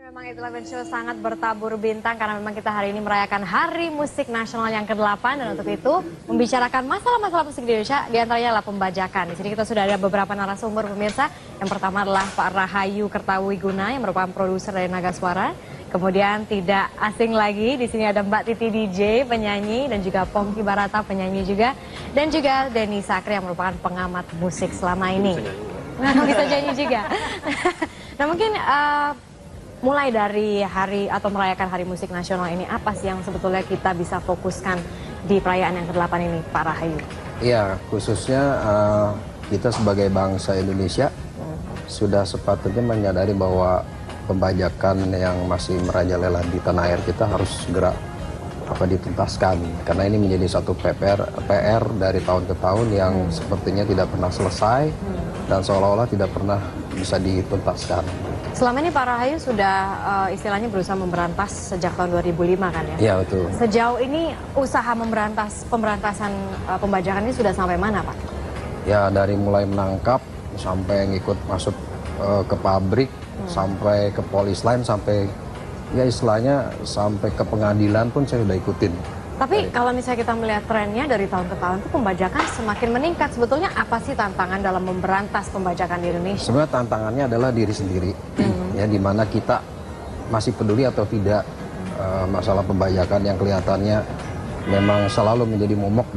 Memang itulah show sangat bertabur bintang karena memang kita hari ini merayakan Hari Musik Nasional yang ke-8 dan untuk itu membicarakan masalah-masalah musik di Indonesia diantaranya adalah pembajakan. Di sini kita sudah ada beberapa narasumber pemirsa. Yang pertama adalah Pak Rahayu Kertawiguna yang merupakan produser dari Naga Suara. Kemudian tidak asing lagi di sini ada Mbak Titi DJ penyanyi dan juga Pongki Barata penyanyi juga dan juga Denny Sakri yang merupakan pengamat musik selama ini. Bisa nyanyi juga. Nah mungkin mulai dari hari atau merayakan Hari Musik Nasional ini, apa sih yang sebetulnya kita bisa fokuskan di perayaan yang ke-8 ini, Pak Rahayu? Iya, khususnya kita sebagai bangsa Indonesia sudah sepatutnya menyadari bahwa pembajakan yang masih merajalela di tanah air kita harus segera dituntaskan. Karena ini menjadi satu PR dari tahun ke tahun yang sepertinya tidak pernah selesai dan seolah-olah tidak pernah bisa dituntaskan. Selama ini Pak Rahayu sudah istilahnya berusaha memberantas sejak tahun 2005 kan ya? Iya betul. Sejauh ini usaha pemberantasan pembajakan ini sudah sampai mana Pak? Ya dari mulai menangkap sampai ngikut masuk ke pabrik, sampai ke polis lain, sampai ya istilahnya sampai ke pengadilan pun saya sudah ikutin. Tapi kalau misalnya kita melihat trennya dari tahun ke tahun itu pembajakan semakin meningkat. Sebetulnya apa sih tantangan dalam memberantas pembajakan di Indonesia? Sebenarnya tantangannya adalah diri sendiri, ya di mana kita masih peduli atau tidak masalah pembajakan yang kelihatannya memang selalu menjadi momok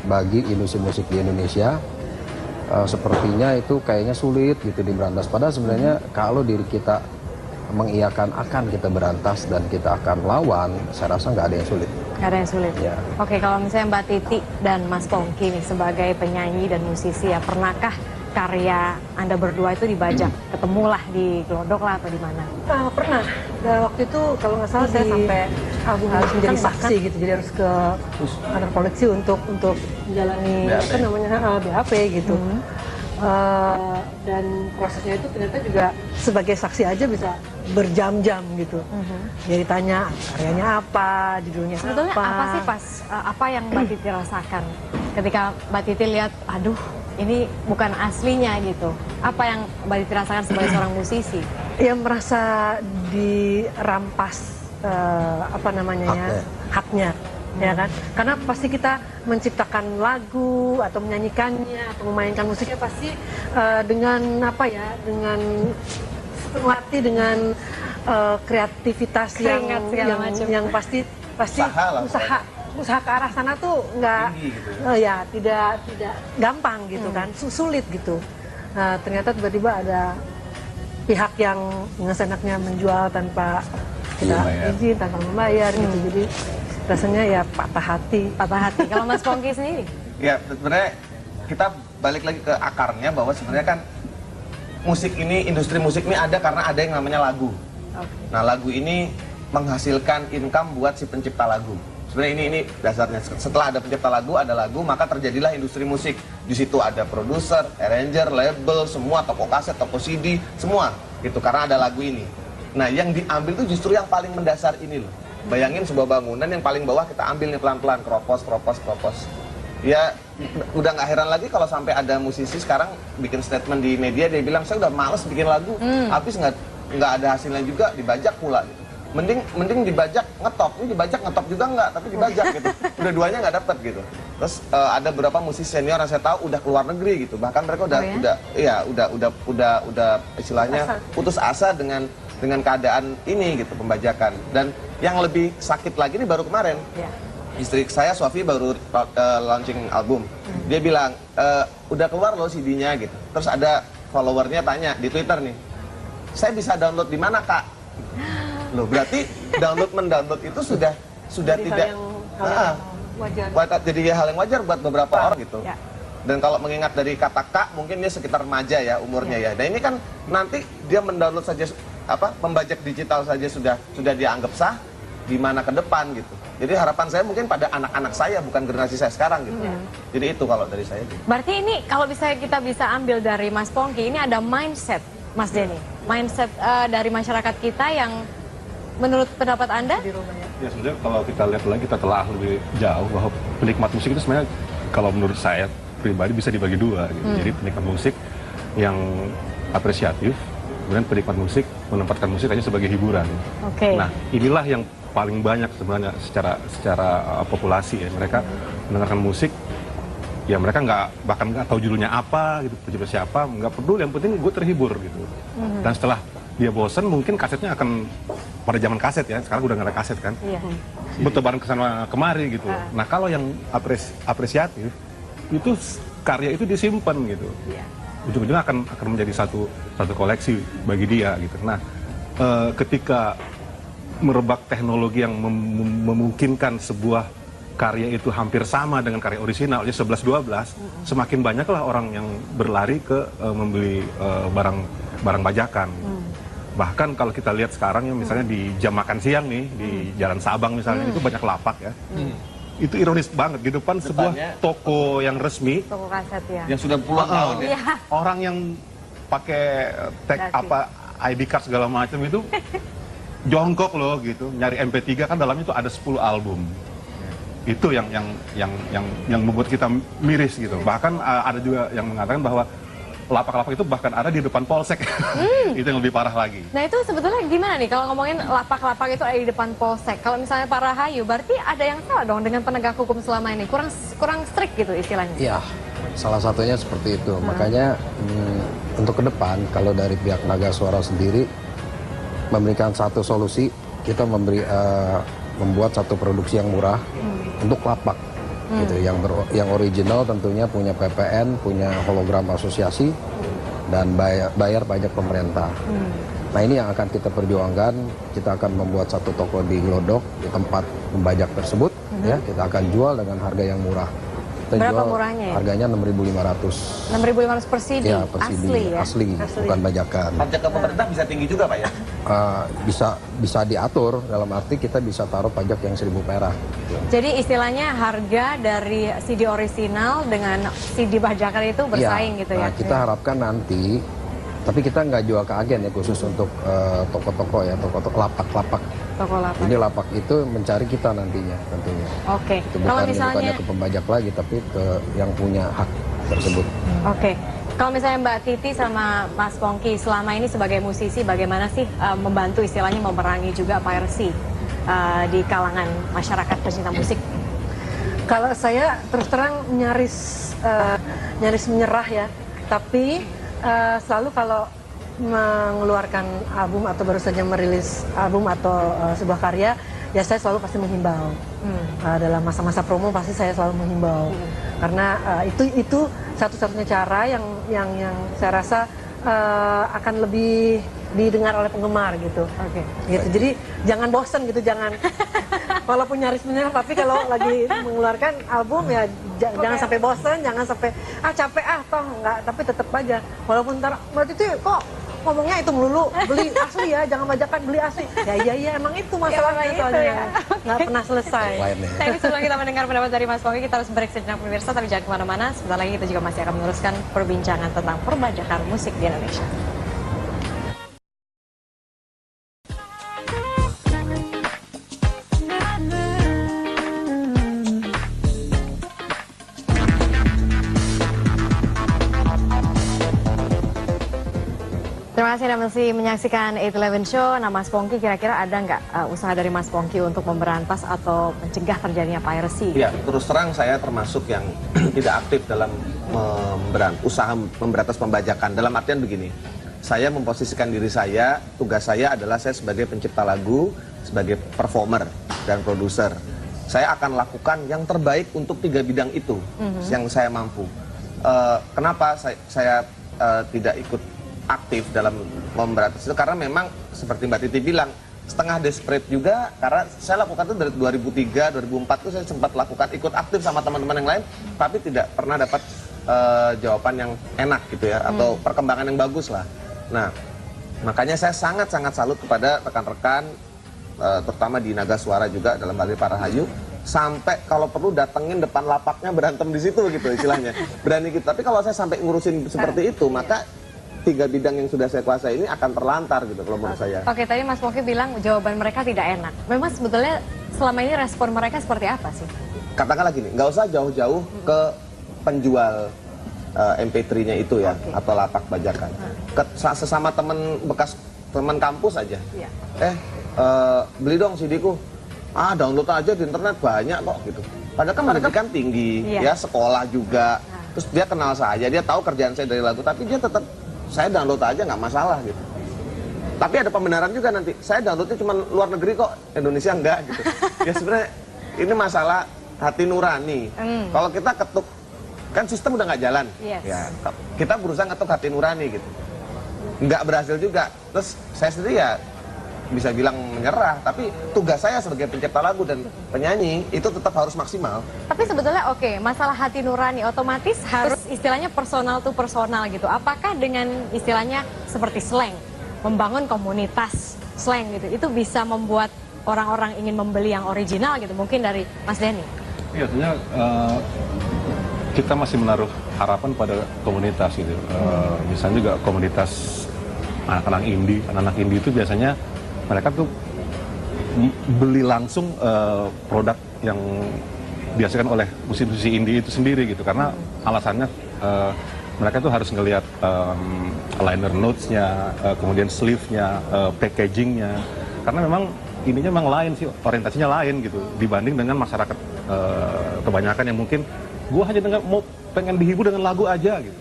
bagi industri musik di Indonesia. Sepertinya itu kayaknya sulit gitu diberantas. Padahal sebenarnya kalau diri kita mengiyakan akan kita berantas dan kita akan lawan, saya rasa nggak ada yang sulit. Nggak ada yang sulit? Ya. Oke, kalau misalnya Mbak Titi dan Mas Pongki nih sebagai penyanyi dan musisi ya, pernahkah karya Anda berdua itu dibajak? Ketemulah di Glodok lah atau di mana? Pernah. Waktu itu kalau nggak salah saya sampai harus menjadi saksi gitu, jadi harus ke kantor polisi untuk menjalani apa namanya BAP gitu. Dan prosesnya itu ternyata juga sebagai saksi aja bisa berjam-jam gitu. Jadi tanya karyanya apa, judulnya sebetulnya apa sih pas apa yang Mbak Titi rasakan ketika Mbak Titi lihat, aduh ini bukan aslinya gitu. Apa yang Mbak Titi rasakan sebagai seorang musisi? Ya merasa dirampas haknya. Ya kan, karena pasti kita menciptakan lagu atau menyanyikannya atau memainkan musiknya pasti dengan dengan sepenuh hati, dengan kreativitas yang pasti usaha ke arah sana tuh nggak gitu ya. tidak gampang gitu kan, sulit gitu. Nah, ternyata tiba-tiba ada pihak yang dengan senaknya menjual tanpa kita izin, tanpa membayar gitu. Jadi rasanya ya patah hati. Kalau Mas Pongki sendiri? Ya sebenarnya kita balik lagi ke akarnya bahwa sebenarnya kan musik ini, industri musik ini ada karena ada yang namanya lagu. Nah lagu ini menghasilkan income buat si pencipta lagu. Sebenarnya ini dasarnya. Setelah ada pencipta lagu, ada lagu, maka terjadilah industri musik. Di situ ada produser, arranger, label, semua, toko kaset, toko CD, semua gitu karena ada lagu ini. Nah yang diambil itu justru yang paling mendasar ini loh. Bayangin sebuah bangunan yang paling bawah kita ambil nih pelan-pelan, keropos. Ya udah nggak heran lagi kalau sampai ada musisi sekarang bikin statement di media, dia bilang saya udah males bikin lagu, habis nggak ada hasilnya juga, dibajak pula gitu. Mending dibajak ngetop, ini dibajak ngetop juga nggak, tapi dibajak gitu. Udah duanya nggak dapet gitu. Terus ada beberapa musisi senior yang saya tahu udah keluar negeri gitu, bahkan mereka udah istilahnya putus asa dengan keadaan ini gitu, pembajakan. Dan yang lebih sakit lagi ini baru kemarin, istri saya Sofi baru launching album. Dia bilang udah keluar loh CD-nya gitu. Terus ada followernya tanya di Twitter nih, saya bisa download di mana kak? Loh berarti mendownload itu sudah tidak jadi hal yang wajar buat beberapa orang gitu. Dan kalau mengingat dari kata kak, mungkin dia sekitar remaja ya umurnya ya. Nah ini kan nanti dia mendownload saja pembajak digital saja sudah dianggap sah, gimana ke depan gitu. Jadi harapan saya mungkin pada anak-anak saya, bukan generasi saya sekarang gitu. Jadi itu kalau dari saya. Berarti ini kalau kita bisa ambil dari Mas Pongki, ini ada mindset Mas Denny, mindset dari masyarakat kita yang menurut pendapat Anda? Ya sebenarnya kalau kita lihat lagi, kita telah lebih jauh bahwa penikmat musik itu sebenarnya kalau menurut saya pribadi bisa dibagi dua gitu. Jadi penikmat musik yang apresiatif kemudian penikmat musik menempatkan musik hanya sebagai hiburan. Oke. Nah, inilah yang paling banyak sebenarnya secara populasi ya. Mereka mendengarkan musik, ya mereka bahkan nggak tahu judulnya apa, gitu, judul siapa, nggak peduli. Yang penting gue terhibur gitu. Dan setelah dia bosen, mungkin kasetnya akan pada zaman kaset ya. Sekarang udah nggak ada kaset kan. Iya. Bertebaran kesana kemari gitu. Nah, kalau yang apresiatif itu karya itu disimpan gitu. Iya. Ujung-ujungnya akan menjadi satu koleksi bagi dia gitu. Nah, ketika merebak teknologi yang memungkinkan sebuah karya itu hampir sama dengan karya original, ya 11-12, semakin banyaklah orang yang berlari ke membeli barang bajakan. Bahkan kalau kita lihat sekarang ya, misalnya di jam makan siang nih, di Jalan Sabang misalnya, itu banyak lapak ya. Itu ironis banget, di depan sebuah toko yang resmi, Toko kaset ya. Yang sudah puluhan tahun ya. Iya. orang yang pakai tag ID card segala macam itu jongkok loh gitu, nyari MP3 kan dalamnya itu ada 10 album. Itu yang membuat kita miris gitu. Bahkan ada juga yang mengatakan bahwa lapak-lapak itu bahkan ada di depan polsek. Itu yang lebih parah lagi. Nah itu sebetulnya gimana nih kalau ngomongin lapak-lapak itu ada di depan polsek? Kalau misalnya Pak Rahayu, berarti ada yang salah dong dengan penegak hukum selama ini? Kurang strict gitu istilahnya? Iya, salah satunya seperti itu. Makanya untuk ke depan, kalau dari pihak Naga Suara sendiri memberikan satu solusi, kita membuat satu produksi yang murah untuk lapak. Gitu, yang original tentunya punya PPN, punya hologram asosiasi, dan bayar pajak pemerintah. Nah ini yang akan kita perjuangkan. Kita akan membuat satu toko di Glodok di tempat pembajak tersebut. Ya, kita akan jual dengan harga yang murah. Kita Berapa jual murahnya ya? Harganya 6.500. 6.500 per CD? Ya, per CD. Asli ya? Asli, bukan bajakan. Pajak ke pemerintah bisa tinggi juga Pak ya? Bisa diatur, dalam arti kita bisa taruh pajak yang 1.000 perak. Jadi istilahnya harga dari CD original dengan CD bajakan itu bersaing gitu ya? Nah, kita harapkan nanti, tapi kita nggak jual ke agen ya, khusus untuk toko-toko ya, toko-toko lapak-lapak. Toko lapak. Ini lapak itu mencari kita nantinya tentunya. Oke. Itu Kalau bukannya misalnya ke pembajak lagi, tapi ke yang punya hak tersebut. Oke. Kalau misalnya Mbak Titi sama Mas Pongki selama ini sebagai musisi, bagaimana sih membantu istilahnya memerangi juga piracy di kalangan masyarakat pecinta musik? Kalau saya terus terang nyaris menyerah ya, tapi selalu kalau mengeluarkan album atau baru saja merilis album atau sebuah karya, ya saya selalu pasti menghimbau. Dalam masa-masa promo pasti saya selalu menghimbau, karena itu satu-satunya cara yang saya rasa akan lebih didengar oleh penggemar gitu. Oke. Gitu. Jadi jangan bosen gitu, jangan walaupun nyaris menyerah, tapi kalau lagi mengeluarkan album ya jangan sampai bosen, jangan sampai capek toh enggak, tapi tetap aja walaupun ntar berarti itu kok ngomongnya itu melulu, beli asli ya, jangan bajakan, beli asli. Ya emang itu masalahnya soalnya. Nggak pernah selesai. Tapi sebelum kita mendengar pendapat dari Mas Pongki, kita harus break sejenak pemirsa, tapi jangan kemana-mana. Sebentar lagi kita juga masih akan meneruskan perbincangan tentang perbajakan musik di Indonesia. Terima kasih Anda masih menyaksikan 811 Show. Nah Mas Pongki, kira-kira ada nggak usaha dari Mas Pongki untuk memberantas atau mencegah terjadinya piracy? Ya, terus terang saya termasuk yang tidak aktif dalam usaha memberantas pembajakan. Dalam artian begini, saya memposisikan diri saya, tugas saya adalah saya sebagai pencipta lagu, sebagai performer dan produser. Saya akan lakukan yang terbaik untuk 3 bidang itu yang saya mampu. Kenapa saya tidak ikut aktif dalam memberantas itu, karena memang seperti Mbak Titi bilang setengah desperate juga, karena saya lakukan itu dari 2003, 2004 itu saya sempat lakukan ikut aktif sama teman-teman yang lain, tapi tidak pernah dapat jawaban yang enak gitu ya, atau perkembangan yang bagus lah. Nah, makanya saya sangat-sangat salut kepada rekan-rekan, terutama di Naga Suara juga, dalam hal ini Pak Rahayu, sampai kalau perlu datengin depan lapaknya berantem di situ gitu istilahnya, berani gitu. Tapi kalau saya sampai ngurusin seperti itu, maka 3 bidang yang sudah saya kuasai ini akan terlantar gitu kalau menurut saya. Oke, tadi Mas Pongki bilang jawaban mereka tidak enak. Memang sebetulnya selama ini respon mereka seperti apa sih? Katakanlah gini, nggak usah jauh-jauh ke penjual MP3-nya itu ya, atau lapak bajakan. Sesama teman kampus aja. Beli dong CD-ku. Download aja di internet banyak kok gitu. Padahal kan mereka kan tinggi, ya sekolah juga. Terus dia kenal saya, dia tahu kerjaan saya dari lagu, tapi dia tetap saya download aja nggak masalah gitu. Tapi ada pembenaran juga nanti, saya downloadnya cuma luar negeri kok, Indonesia enggak gitu. Ya sebenarnya ini masalah hati nurani. Kalau kita ketuk, kan sistem udah nggak jalan. Ya, kita berusaha ngetuk hati nurani gitu. Nggak berhasil juga. Terus saya sendiri ya bisa bilang menyerah, tapi tugas saya sebagai pencipta lagu dan penyanyi itu tetap harus maksimal. Tapi sebetulnya masalah hati nurani otomatis harus istilahnya personal to personal gitu. Apakah dengan istilahnya seperti slang, membangun komunitas slang gitu, itu bisa membuat orang-orang ingin membeli yang original gitu, mungkin dari Mas Denny? Iya, sebenarnya kita masih menaruh harapan pada komunitas gitu. Misalnya juga komunitas anak-anak indie itu biasanya mereka tuh beli langsung produk yang dihasilkan oleh musisi indie itu sendiri gitu, karena alasannya mereka tuh harus ngelihat liner notes-nya, kemudian sleeve-nya, packaging-nya, karena memang ininya memang lain sih, orientasinya lain gitu dibanding dengan masyarakat kebanyakan yang mungkin gua hanya pengen dihibur dengan lagu aja gitu.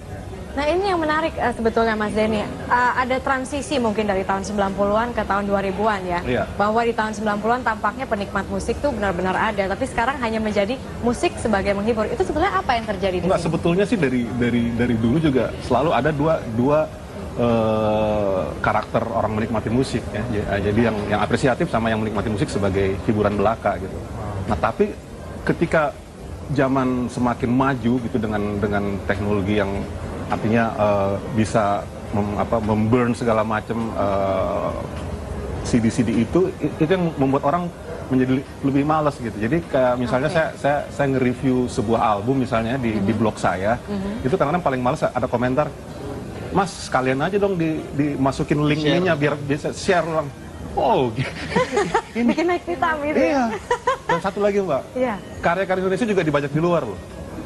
Nah ini yang menarik sebetulnya Mas Denny, ada transisi mungkin dari tahun 90-an ke tahun 2000-an ya. Bahwa di tahun 90-an tampaknya penikmat musik tuh benar-benar ada, tapi sekarang hanya menjadi musik sebagai menghibur. Itu sebenarnya apa yang terjadi di sini? Sebetulnya sih dari dulu juga selalu ada dua karakter orang menikmati musik ya. Jadi yang apresiatif sama yang menikmati musik sebagai hiburan belaka gitu. Nah tapi ketika zaman semakin maju gitu dengan teknologi yang artinya bisa memburn segala macam CD-CD itu yang membuat orang menjadi lebih malas gitu. Jadi kayak misalnya saya nge-review sebuah album misalnya di blog saya, itu kadang-kadang paling malas ada komentar, Mas sekalian aja dong dimasukin link ininya biar bisa share orang. Oh, ini bikin naik hitam itu. Iya. Dan satu lagi Mbak, karya-karya Indonesia juga dibajak di luar loh.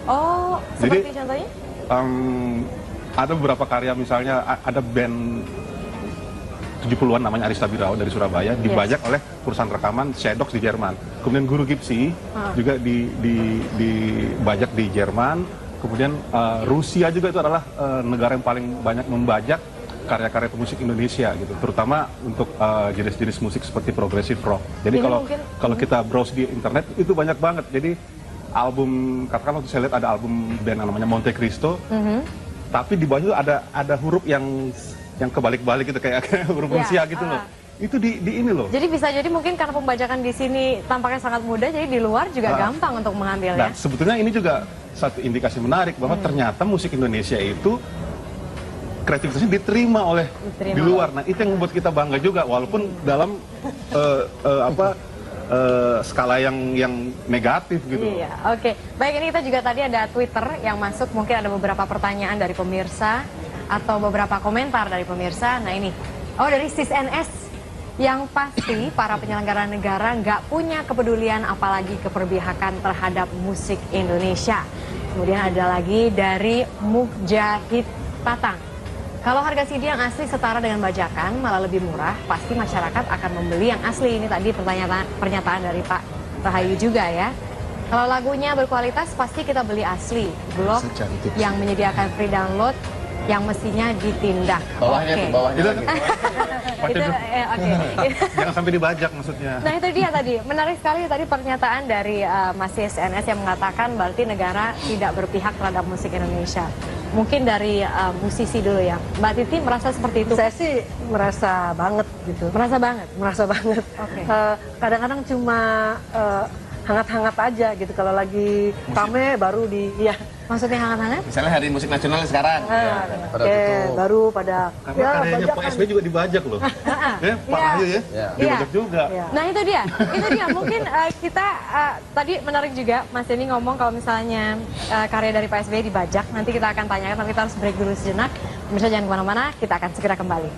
Oh, seperti contohnya? Ada beberapa karya, misalnya ada band 70-an namanya Arista Birao dari Surabaya, dibajak oleh perusahaan rekaman Shadows di Jerman. Kemudian Guru Gipsy juga dibajak di Jerman. Kemudian Rusia juga itu adalah negara yang paling banyak membajak karya-karya pemusik Indonesia gitu, terutama untuk jenis-jenis musik seperti progressive rock. Jadi kalau kita browse di internet itu banyak banget. Jadi album, katakan waktu saya lihat ada album band yang namanya Monte Cristo, tapi di bawahnya ada huruf yang kebalik-balik gitu, kayak huruf Rusia gitu loh. Itu di ini loh. Jadi bisa jadi mungkin karena pembajakan di sini tampaknya sangat mudah, jadi di luar juga gampang untuk mengambilnya. Dan sebetulnya ini juga satu indikasi menarik bahwa ternyata musik Indonesia itu kreativitasnya diterima oleh di luar. Nah itu yang membuat kita bangga juga, walaupun dalam skala yang negatif gitu. Iya, oke. Baik, ini kita juga tadi ada Twitter yang masuk, mungkin ada beberapa pertanyaan dari pemirsa atau beberapa komentar dari pemirsa. Nah ini, dari SisNS. Yang pasti para penyelenggara negara nggak punya kepedulian apalagi keperpihakan terhadap musik Indonesia. Kemudian ada lagi dari Mujahid Tatang. Kalau harga CD yang asli setara dengan bajakan malah lebih murah, pasti masyarakat akan membeli yang asli. Ini tadi pernyataan dari Pak Rahayu juga ya. Kalau lagunya berkualitas pasti kita beli asli. Blog yang menyediakan free download yang mestinya ditindak. Bawahnya tuh, bawahnya lagi. Jangan sampai dibajak maksudnya. Nah itu dia tadi, menarik sekali tadi pernyataan dari Mas SisNS yang mengatakan berarti negara tidak berpihak terhadap musik Indonesia. Mungkin dari musisi dulu ya, Mbak Titi merasa seperti itu? Saya sih merasa banget gitu. Merasa banget? Merasa banget. Kadang-kadang cuma hangat-hangat aja gitu, kalau lagi rame baru ya. Maksudnya hangat-hangat? Misalnya Hari Musik Nasional sekarang. Baru pada karena karyanya Pak SBY juga dibajak loh. Ya, Pak Rahayu ya, dibajak juga. Nah itu dia. Mungkin kita tadi menarik juga Mas Denny ngomong kalau misalnya karya dari Pak SBY dibajak, nanti kita akan tanyakan, tapi kita harus break dulu sejenak. Pemirsa jangan kemana-mana, kita akan segera kembali.